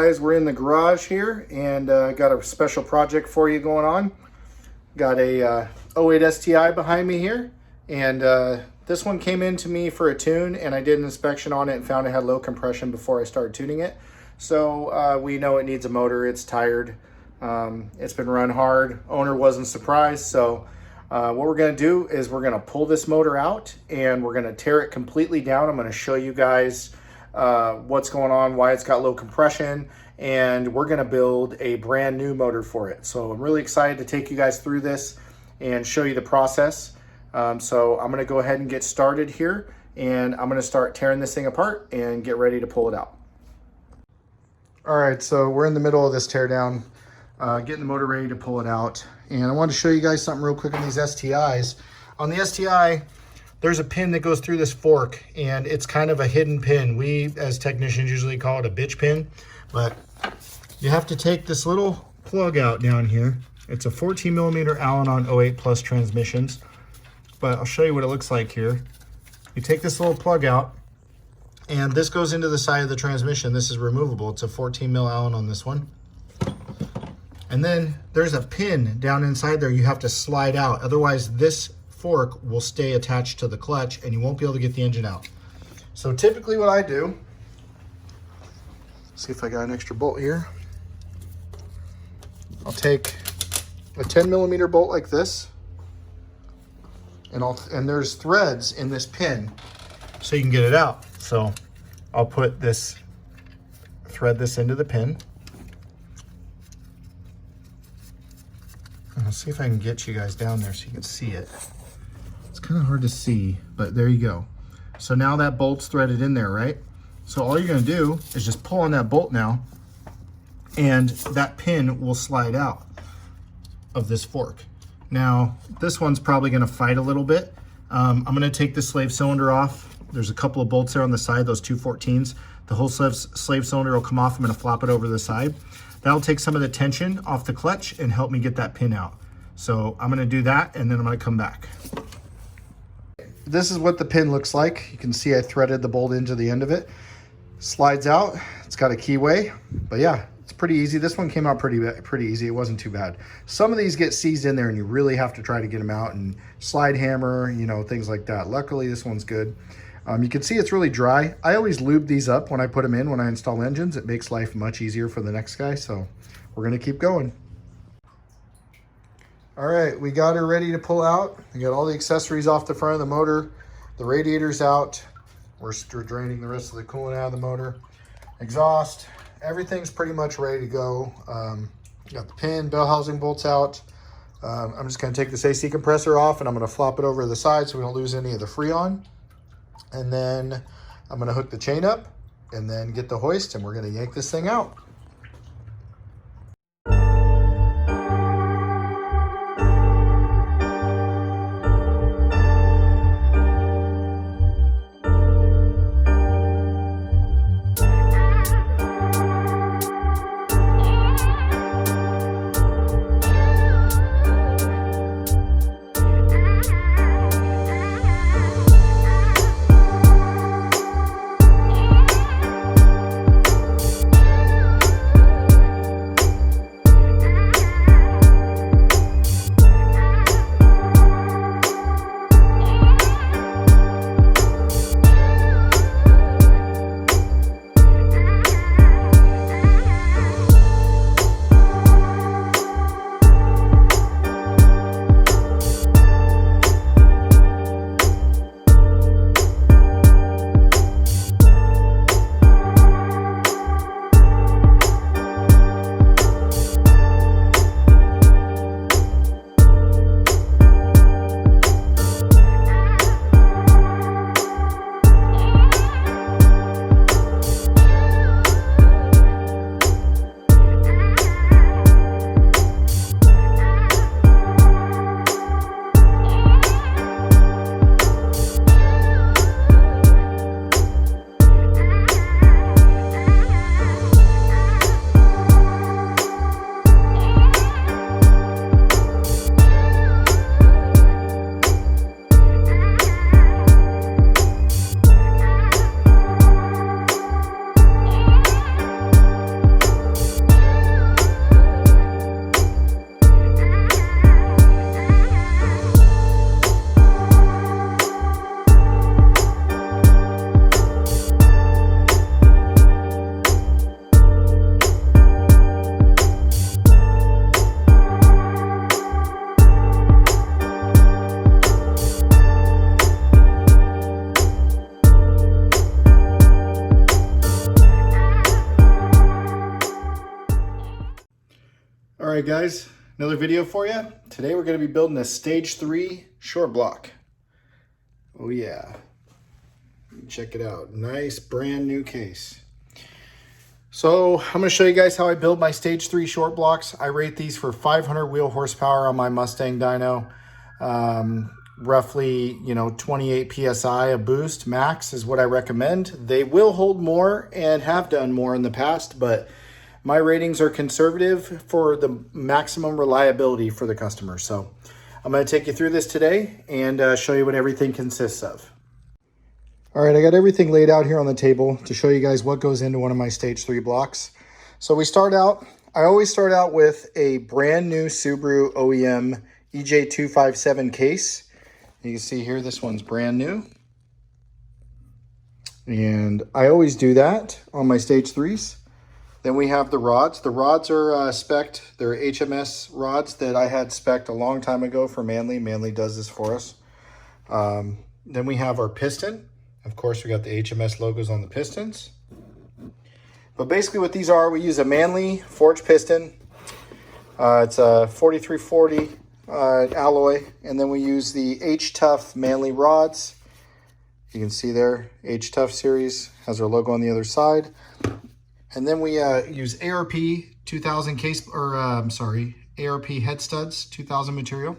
guys, we're in the garage here and got a special project for you going on. Got a 08 STI behind me here, and this one came in to me for a tune, and I did an inspection on it and found it had low compression before I started tuning it. So we know it needs a motor. It's tired. It's been run hard. Owner wasn't surprised. So what we're going to do is we're going to pull this motor out and we're going to tear it completely down. I'm going to show you guys what's going on, why it's got low compression, and we're going to build a brand new motor for it. So I'm really excited to take you guys through this and show you the process. So I'm going to go ahead and get started here, and I'm going to start tearing this thing apart and get ready to pull it out. All right, so we're in the middle of this tear down, getting the motor ready to pull it out. And I want to show you guys something real quick on these STIs. On the STI, there's a pin that goes through this fork, and it's kind of a hidden pin. We, as technicians, usually call it a bitch pin, but you have to take this little plug out down here. It's a 14 millimeter Allen on 08 plus transmissions, but I'll show you what it looks like here. You take this little plug out, and this goes into the side of the transmission. This is removable. It's a 14 mil Allen on this one. And then there's a pin down inside there you have to slide out. Otherwise, this fork will stay attached to the clutch and you won't be able to get the engine out. So typically what I do, see if I got an extra bolt here. I'll take a 10 millimeter bolt like this, and there's threads in this pin so you can get it out. So I'll put this, thread this into the pin. And I'll see if I can get you guys down there so you can see it. It's kind of hard to see, but there you go. So now that bolt's threaded in there, right? So all you're gonna do is just pull on that bolt now, and that pin will slide out of this fork. Now, this one's probably gonna fight a little bit. I'm gonna take the slave cylinder off. There's a couple of bolts there on the side, those 214s. The whole slave cylinder will come off. I'm gonna flop it over to the side. That'll take some of the tension off the clutch and help me get that pin out. So I'm gonna do that, and then I'm gonna come back. This is what the pin looks like. You can see I threaded the bolt into the end of it. Slides out, it's got a keyway, but yeah, it's pretty easy. This one came out pretty easy. It wasn't too bad. Some of these get seized in there and you really have to try to get them out and slide hammer, you know, things like that. Luckily, this one's good. You can see it's really dry. I always lube these up when I put them in, when I install engines. It makes life much easier for the next guy, so we're gonna keep going. All right, we got her ready to pull out. We got all the accessories off the front of the motor. The radiator's out. We're draining the rest of the coolant out of the motor. Exhaust, everything's pretty much ready to go. Got the pin, bell housing bolts out. I'm just gonna take this AC compressor off, and I'm gonna flop it over to the side so we don't lose any of the Freon. And then I'm gonna hook the chain up and then get the hoist, and we're gonna yank this thing out. right, guys, another video for you. Today we're going to be building a Stage 3 short block. Oh yeah, check it out. Nice brand new case. So I'm going to show you guys how I build my Stage 3 short blocks. I rate these for 500 wheel horsepower on my Mustang dyno. Roughly, 28 PSI a boost max is what I recommend. They will hold more and have done more in the past, but my ratings are conservative for the maximum reliability for the customer. So I'm going to take you through this today and show you what everything consists of. All right, I got everything laid out here on the table to show you guys what goes into one of my Stage 3 blocks. So I always start out with a brand new Subaru OEM EJ257 case. You can see here, this one's brand new. And I always do that on my Stage 3s. Then we have the rods. The rods are spec'd. They're HMS rods that I had spec'd a long time ago for Manly. Manly does this for us. Then we have our piston. Of course, we got the HMS logos on the pistons. But basically what these are, we use a Manly forged piston. It's a 4340 alloy. And then we use the H-Tough Manly rods. You can see there, H-Tough series has our logo on the other side. And then we use ARP 2000 ARP head studs, 2000 material.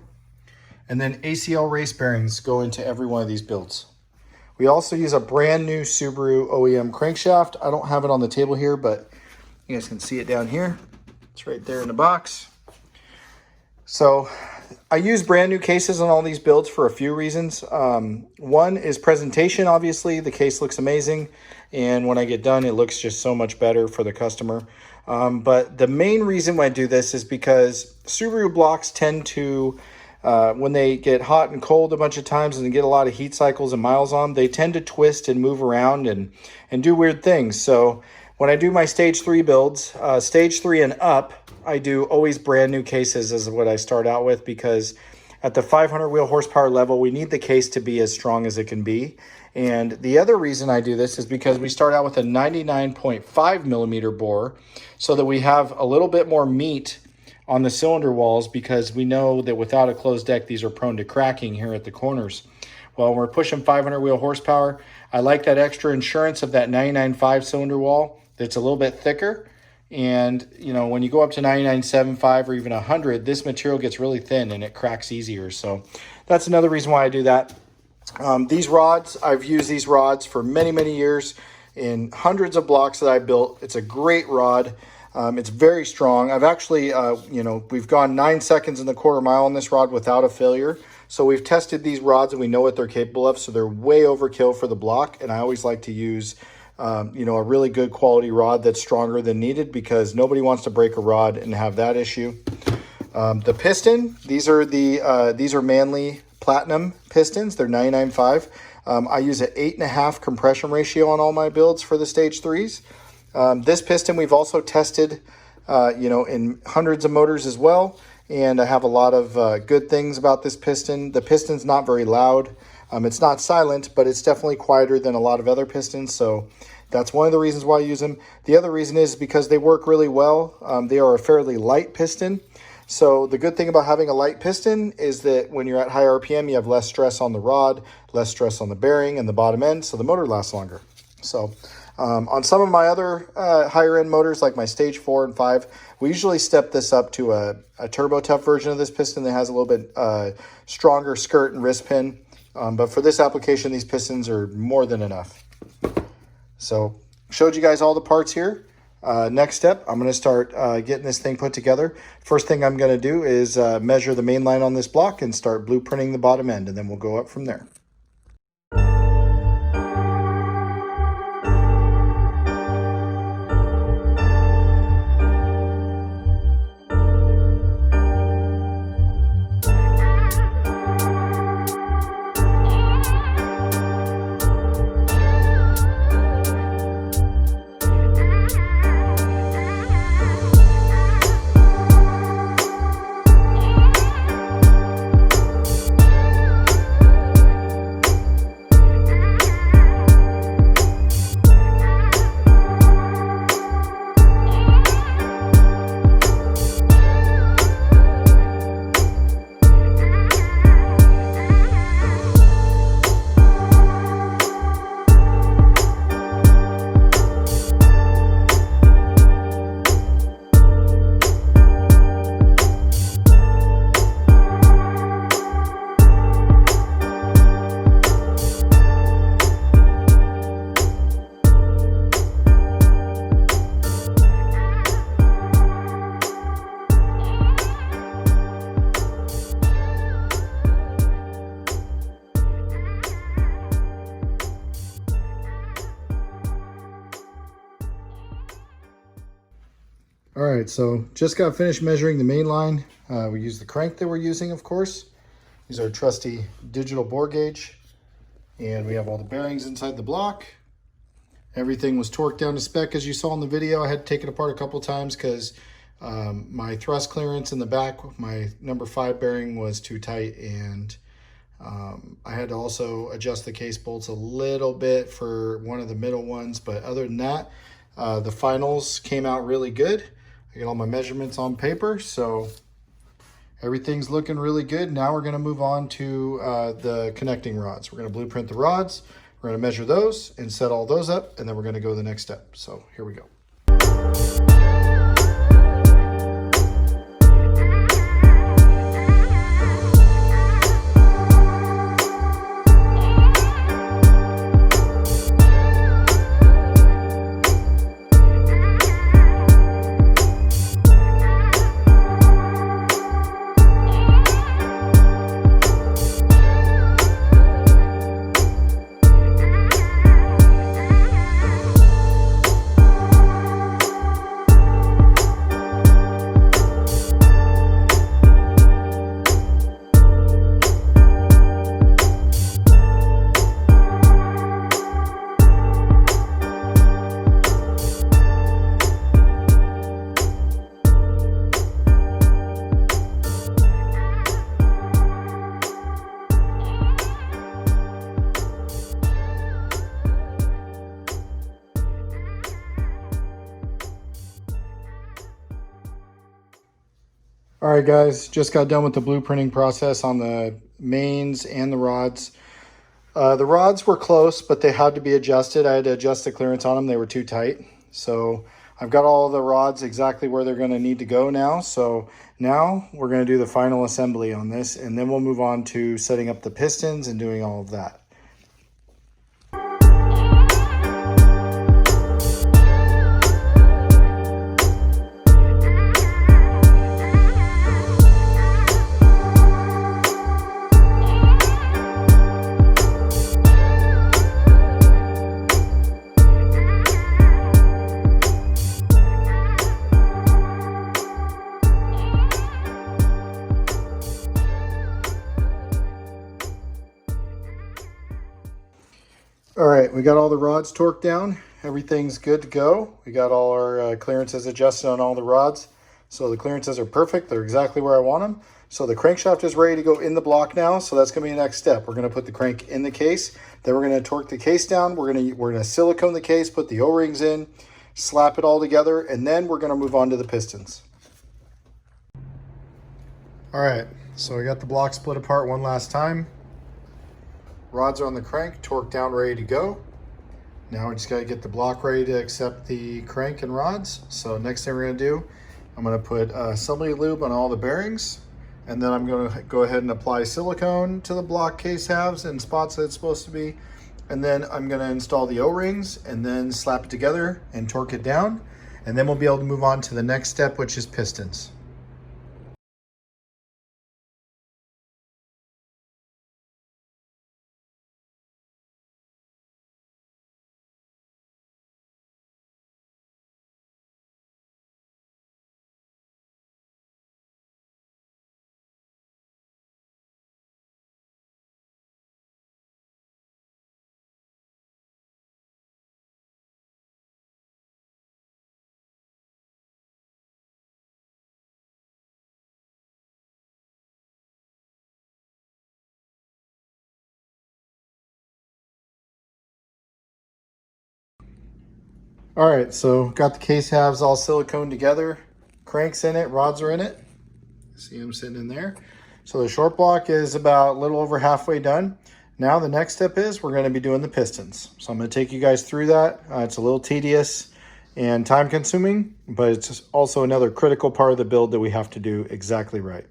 And then ACL race bearings go into every one of these builds. We also use a brand new Subaru OEM crankshaft. I don't have it on the table here, but you guys can see it down here. It's right there in the box. So I use brand new cases on all these builds for a few reasons. One is presentation. Obviously, the case looks amazing. And when I get done, it looks just so much better for the customer. But the main reason why I do this is because Subaru blocks tend to, when they get hot and cold a bunch of times and they get a lot of heat cycles and miles on, they tend to twist and move around and do weird things. So when I do my Stage 3 builds, Stage 3 and up, I do always brand new cases is what I start out with, because at the 500 wheel horsepower level, we need the case to be as strong as it can be. And the other reason I do this is because we start out with a 99.5 millimeter bore so that we have a little bit more meat on the cylinder walls, because we know that without a closed deck, these are prone to cracking here at the corners. Well, when we're pushing 500 wheel horsepower, I like that extra insurance of that 99.5 cylinder wall that's a little bit thicker. And, when you go up to 99.75 or even 100, this material gets really thin and it cracks easier. So that's another reason why I do that. These rods, I've used these rods for many, many years in hundreds of blocks that I built. It's a great rod. It's very strong. I've actually, we've gone 9 seconds in the quarter mile on this rod without a failure. So we've tested these rods and we know what they're capable of. So they're way overkill for the block. And I always like to use, a really good quality rod that's stronger than needed, because nobody wants to break a rod and have that issue. The piston, these are Manly Platinum pistons. They're 99.5. I use an 8.5 compression ratio on all my builds for the Stage 3s. This piston we've also tested, in hundreds of motors as well. And I have a lot of good things about this piston. The piston's not very loud. It's not silent, but it's definitely quieter than a lot of other pistons. So that's one of the reasons why I use them. The other reason is because they work really well. They are a fairly light piston. So the good thing about having a light piston is that when you're at high RPM, you have less stress on the rod, less stress on the bearing and the bottom end, so the motor lasts longer. So on some of my other higher end motors, like my Stage 4 and 5, we usually step this up to a turbo tough version of this piston that has a little bit stronger skirt and wrist pin. But for this application, these pistons are more than enough. So showed you guys all the parts here. Next step, I'm going to start getting this thing put together. First thing I'm going to do is measure the main line on this block and start blueprinting the bottom end, and then we'll go up from there. All right, so just got finished measuring the main line. We use the crank that we're using, of course. These are trusty digital bore gauge. And we have all the bearings inside the block. Everything was torqued down to spec as you saw in the video. I had to take it apart a couple times because my thrust clearance in the back, my number 5 bearing was too tight, and I had to also adjust the case bolts a little bit for one of the middle ones. But other than that, the finals came out really good. I got all my measurements on paper, so everything's looking really good. Now we're going to move on to the connecting rods. We're going to blueprint the rods. We're going to measure those and set all those up, and then we're going to go to the next step. So here we go. All right, guys, just got done with the blueprinting process on the mains and the rods. The rods were close, but they had to be adjusted. I had to adjust the clearance on them. They were too tight. So I've got all the rods exactly where they're going to need to go now. So now we're going to do the final assembly on this, and then we'll move on to setting up the pistons and doing all of that. All right, we got all the rods torqued down. Everything's good to go. We got all our clearances adjusted on all the rods. So the clearances are perfect. They're exactly where I want them. So the crankshaft is ready to go in the block now. So that's gonna be the next step. We're gonna put the crank in the case. Then we're gonna torque the case down. We're gonna silicone the case, put the O-rings in, slap it all together, and then we're gonna move on to the pistons. All right, so we got the block split apart one last time. Rods are on the crank, torqued down, ready to go. Now we just gotta get the block ready to accept the crank and rods. So next thing we're gonna do, I'm gonna put assembly lube on all the bearings, and then I'm gonna go ahead and apply silicone to the block case halves and spots that it's supposed to be. And then I'm gonna install the O-rings and then slap it together and torque it down. And then we'll be able to move on to the next step, which is pistons. All right, so got the case halves all silicone together. Cranks in it, rods are in it. See them sitting in there. So the short block is about a little over halfway done. Now the next step is we're gonna be doing the pistons. So I'm gonna take you guys through that. It's a little tedious and time consuming, but it's also another critical part of the build that we have to do exactly right.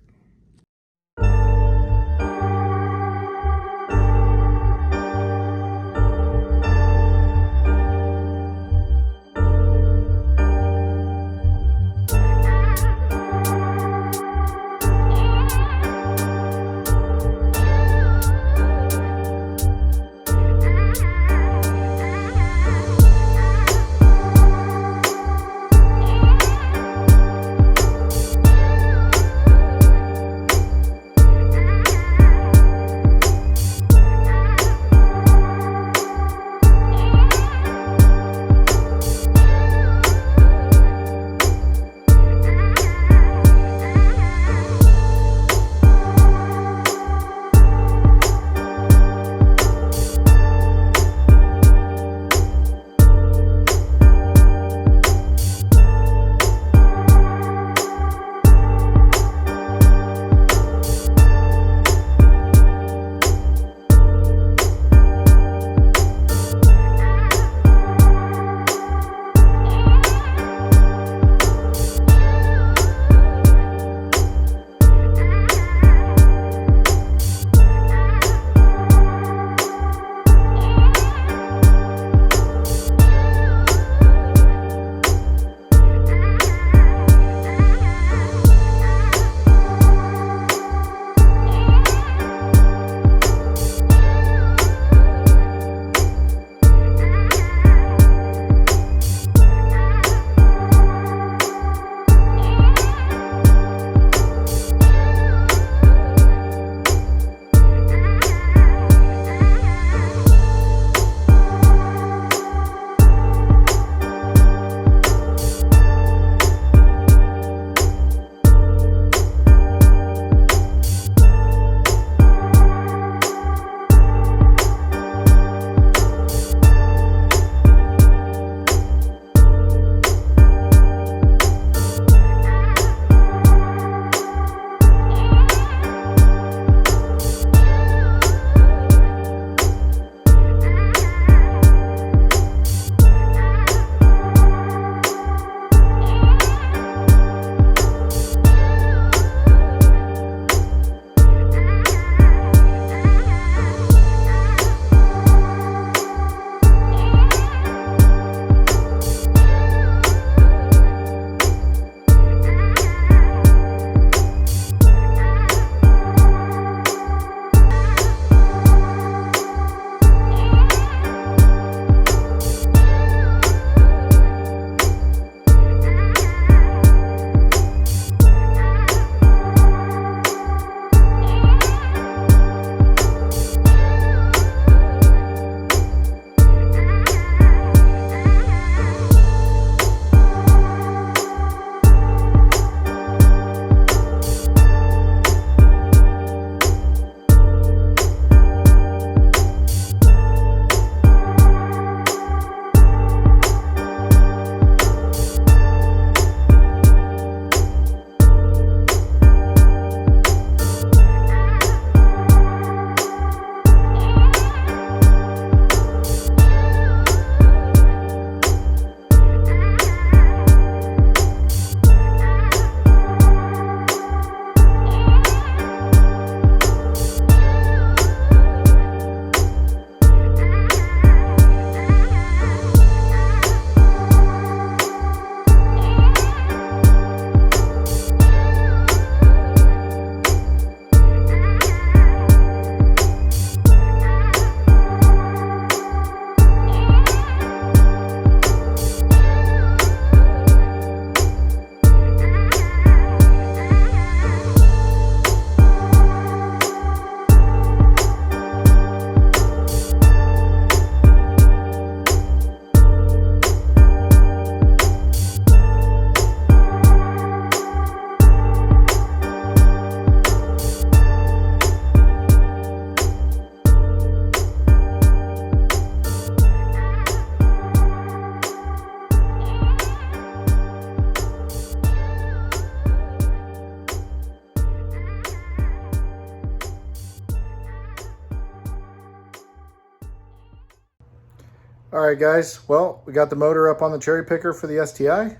All right, guys. Well, we got the motor up on the cherry picker for the STI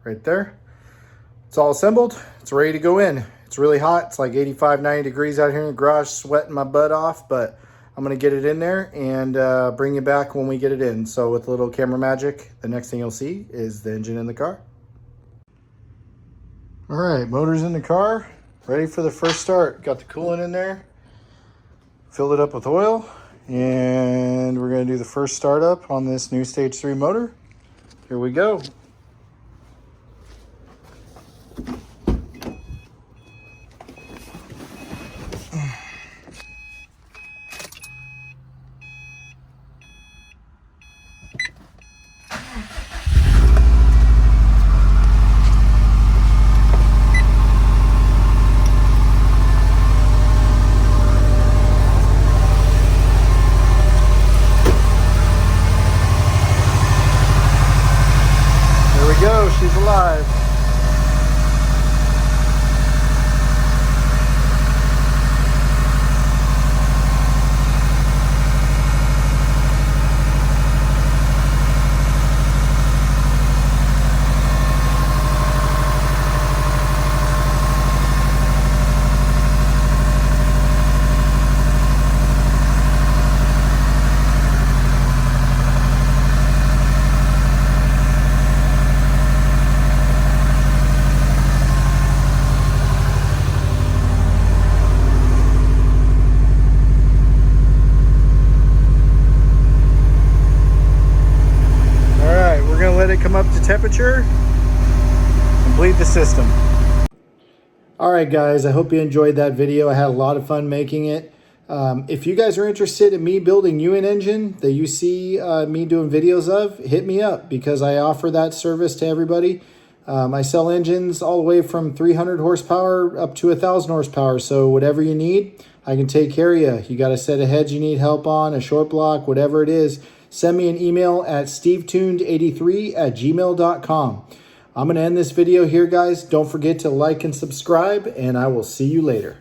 right there. It's all assembled. It's ready to go in. It's really hot. It's like 85, 90 degrees out here in the garage, sweating my butt off, but I'm going to get it in there and bring you back when we get it in. So with a little camera magic, the next thing you'll see is the engine in the car. All right, motor's in the car, ready for the first start. Got the coolant in there, filled it up with oil, and we're going to do the first startup on this new Stage-3 motor. Here we go. Go, she's alive. Let it come up to temperature, complete the system. All right, guys, I hope you enjoyed that video. I had a lot of fun making it. If you guys are interested in me building you an engine that you see me doing videos of, hit me up because I offer that service to everybody. I sell engines all the way from 300 horsepower up to 1,000 horsepower. So whatever you need, I can take care of you. You got a set of heads you need help on, a short block, whatever it is, send me an email at SteveTuned83@gmail.com. I'm going to end this video here, guys. Don't forget to like and subscribe, and I will see you later.